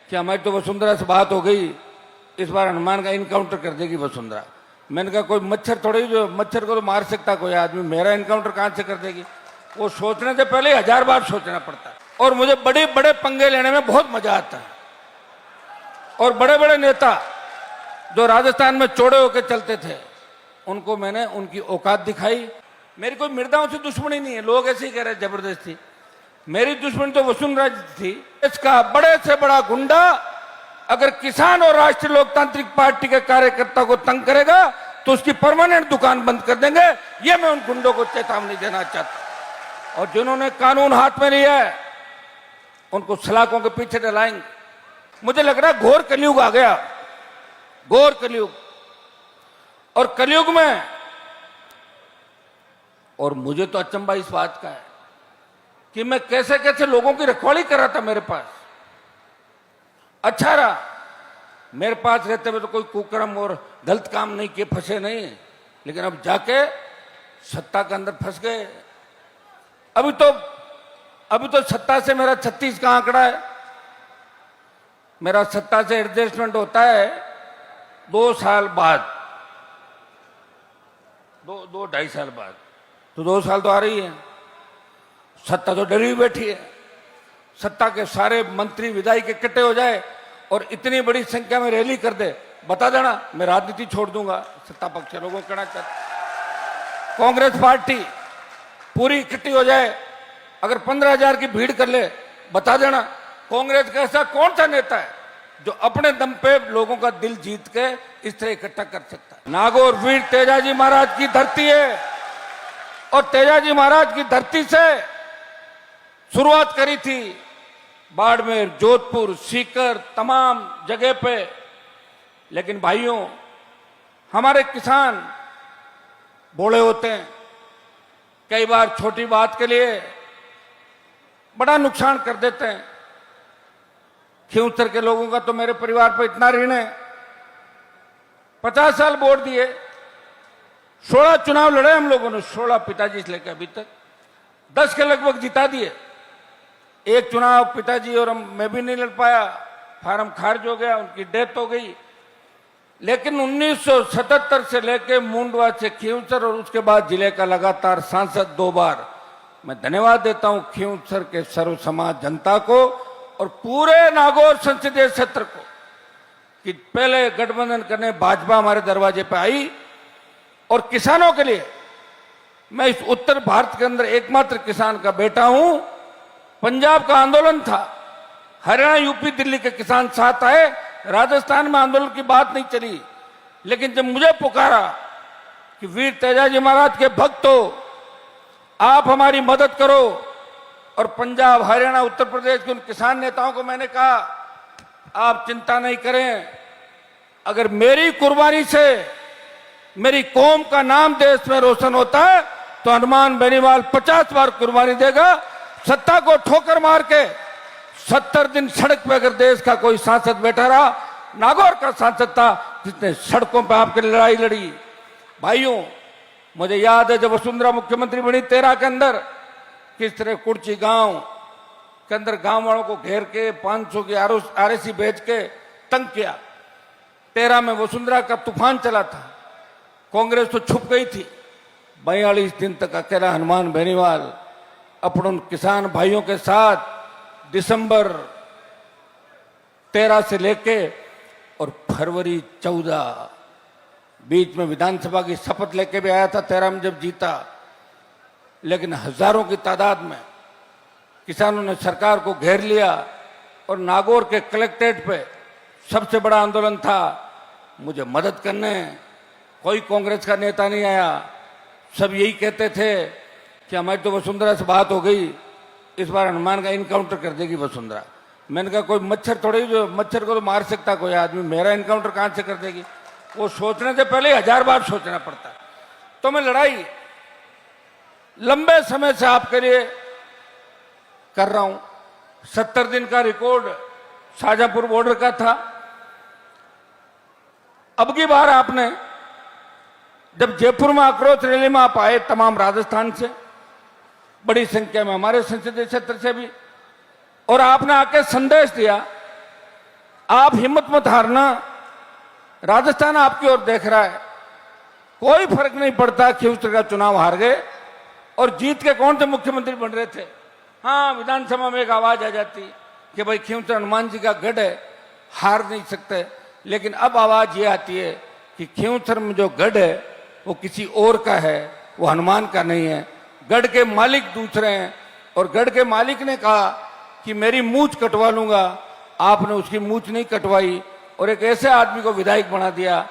कि हमारी तो वसुंधरा से बात हो गई, इस बार हनुमान का इनकाउंटर कर देगी वसुंधरा। मैंने कहा कोई मच्छर थोड़ी, जो मच्छर को तो मार सकता कोई आदमी, मेरा इनकाउंटर कहां से कर देगी? वो सोचने से पहले 1000 बार सोचना पड़ता है। और मुझे बड़े बड़े पंगे लेने में बहुत मजा आता है। और बड़े बड़े नेता जो राजस्थान में चौड़े होकर चलते थे, उनको मैंने उनकी औकात दिखाई। मेरी कोई मृदाओं से दुश्मनी नहीं है, लोग ऐसे ही कह रहे जबरदस्ती। मेरी दुश्मनी तो वसुंधरा थी। इसका बड़े से बड़ा गुंडा अगर किसान और राष्ट्रीय लोकतांत्रिक पार्टी के कार्यकर्ता को तंग करेगा तो उसकी परमानेंट दुकान बंद कर देंगे। ये मैं उन गुंडों को चेतावनी देना चाहता। और जिन्होंने कानून हाथ में लिया है उनको सलाखों के पीछे डलाएंगे। मुझे लग रहा है घोर कलयुग आ गया, घोर कलयुग। और कलयुग में, और मुझे तो अचंभा इस बात का है कि मैं कैसे कैसे लोगों की रखवाली कर रहा था मेरे पास। अच्छा रहा मेरे पास रहते हुए तो कोई कुकर्म और गलत काम नहीं किए, फंसे नहीं। लेकिन अब जाके सत्ता के अंदर फंस गए। अभी तो सत्ता से मेरा 36 का आंकड़ा है। मेरा सत्ता से एडजस्टमेंट होता है 2 साल बाद, 2-2.5 साल बाद। तो 2 साल तो आ रही है। सत्ता तो डरी हुई बैठी है। सत्ता के सारे मंत्री विधायक इकट्ठे हो जाए और इतनी बड़ी संख्या में रैली कर दे, बता देना मैं राजनीति छोड़ दूंगा। सत्ता पक्ष के लोगों को कहना चाहता। कांग्रेस पार्टी पूरी इकट्ठी हो जाए, अगर 15,000 की भीड़ कर ले, बता देना कांग्रेस का ऐसा कौन सा नेता है जो अपने दम पे लोगों का दिल जीत के इस तरह इकट्ठा कर सकता है। नागौर वीर तेजाजी महाराज की धरती है और तेजाजी महाराज की धरती से शुरुआत करी थी। बाड़मेर, जोधपुर, सीकर, तमाम जगह पे। लेकिन भाइयों, हमारे किसान भोले होते हैं, कई बार छोटी बात के लिए बड़ा नुकसान कर देते हैं। खियूसर के लोगों का तो मेरे परिवार पर इतना ऋण है। 50 साल वोट दिए, 16 चुनाव लड़े हम लोगों ने, 16 पिताजी से लेकर अभी तक 10 के लगभग जिता दिए। एक चुनाव पिताजी और मैं भी नहीं लड़ पाया, फार्म खारिज हो गया, उनकी डेथ हो गई। लेकिन 1977 से लेकर मुंडवा से खियूसर और उसके बाद जिले का लगातार सांसद 2 बार। मैं धन्यवाद देता हूं खियूसर के सर्व समाज जनता को और पूरे नागौर संसदीय क्षेत्र को कि पहले गठबंधन करने भाजपा हमारे दरवाजे पे आई। और किसानों के लिए, मैं इस उत्तर भारत के अंदर एकमात्र किसान का बेटा हूं। पंजाब का आंदोलन था, हरियाणा, यूपी, दिल्ली के किसान साथ आए, राजस्थान में आंदोलन की बात नहीं चली। लेकिन जब मुझे पुकारा कि वीर तेजाजी महाराज के भक्त हो, आप हमारी मदद करो, और पंजाब, हरियाणा, उत्तर प्रदेश के उन किसान नेताओं को मैंने कहा आप चिंता नहीं करें, अगर मेरी कुर्बानी से मेरी कौम का नाम देश में रोशन होता है तो हनुमान बेनीवाल 50 बार कुर्बानी देगा। सत्ता को ठोकर मार के 70 दिन सड़क पे अगर देश का कोई सांसद बैठा रहा, नागौर का सांसद था जिसने सड़कों पे आपके लड़ाई लड़ी। भाइयों, मुझे याद है जब वसुंधरा मुख्यमंत्री बनी 13 के अंदर, किस तरह कुर्ची गांव के अंदर गांव वालों को घेर के 500 की RSC भेज के तंग किया। 13 में वसुंधरा का तूफान चला था, कांग्रेस तो छुप गई थी। 42 दिन तक अकेला हनुमान बेनीवाल अपने उन किसान भाइयों के साथ दिसंबर 13 से लेके और फरवरी 14 बीच में विधानसभा की शपथ लेके भी आया था 13 में जब जीता। लेकिन हजारों की तादाद में किसानों ने सरकार को घेर लिया और नागौर के कलेक्ट्रेट पे सबसे बड़ा आंदोलन था। मुझे मदद करने कोई कांग्रेस का नेता नहीं आया। सब यही कहते थे कि हमारी तो वसुंधरा से बात हो गई, इस बार हनुमान का इनकाउंटर कर देगी वसुंधरा। मैंने कहा कोई मच्छर थोड़ी, जो मच्छर को तो मार सकता कोई आदमी, मेरा इनकाउंटर कहां से कर देगी? वो सोचने से पहले 1000 बार सोचना पड़ता है। तो मैं लड़ाई लंबे समय से आपके लिए कर रहा हूं। 70 दिन का रिकॉर्ड शाहजहांपुर बॉर्डर का था। अब की बार आपने जब जयपुर में आक्रोश रैली में आप आए, तमाम राजस्थान से बड़ी संख्या में, हमारे संसदीय क्षेत्र से भी, और आपने आके संदेश दिया आप हिम्मत मत हारना। राजस्थान आपकी ओर देख रहा है, कोई फर्क नहीं पड़ता। खींवसर का चुनाव हार गए और जीत के कौन से मुख्यमंत्री बन रहे थे। हाँ, विधानसभा में एक आवाज आ जाती कि भाई खींवसर हनुमान जी का गढ़ है, हार नहीं सकते। लेकिन अब आवाज ये आती है कि खींवसर में जो गढ़ है वो किसी और का है, वो हनुमान का नहीं है। गढ़ के मालिक दूसरे हैं और गढ़ के मालिक ने कहा कि मेरी मूंछ कटवा लूंगा, आपने उसकी मूंछ नहीं कटवाई और एक ऐसे आदमी को विधायक बना दिया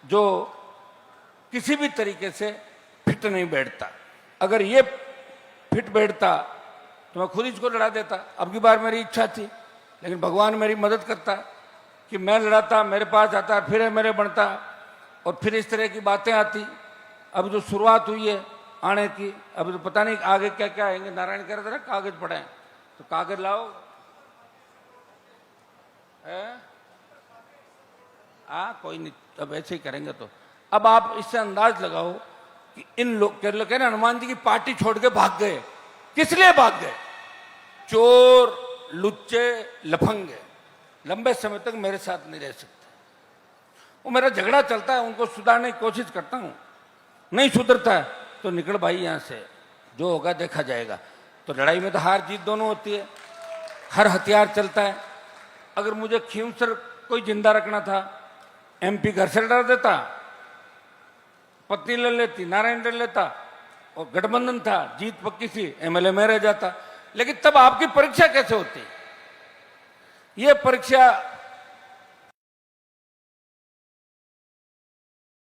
जो किसी भी तरीके से फिट नहीं बैठता। अगर ये फिट बैठता तो मैं खुद इसको लड़ा देता। अब की बार मेरी इच्छा थी, लेकिन भगवान मेरी मदद करता कि मैं लड़ाता, मेरे पास आता, फिर मेरे बनता और फिर इस तरह की बातें आती। अब जो शुरुआत हुई है आने की, अब तो पता नहीं आगे क्या क्या आएंगे। नारायण कह रहे थे ना कागज पड़े हैं, तो कागज लाओ। कोई नहीं, अब ऐसे ही करेंगे। तो अब आप इससे अंदाज लगाओ कि इन लोग कह रहे हनुमान जी की पार्टी छोड़ के भाग गए। किस लिए भाग गए? चोर, लुच्चे, लफंगे लंबे समय तक मेरे साथ नहीं रह सकते। वो मेरा झगड़ा चलता है, उनको सुधारने की कोशिश करता हूं, नहीं सुधरता है तो निकल भाई यहां से, जो होगा देखा जाएगा। तो लड़ाई में तो हार जीत दोनों होती है, हर हथियार चलता है। अगर मुझे खींवसर कोई जिंदा रखना था, एमपी घर से डर देता, पत्नी ले लेती, नारायण ले लेता और गठबंधन था, जीत पक्की थी, एमएलए में रह जाता। लेकिन तब आपकी परीक्षा कैसे होती? ये परीक्षा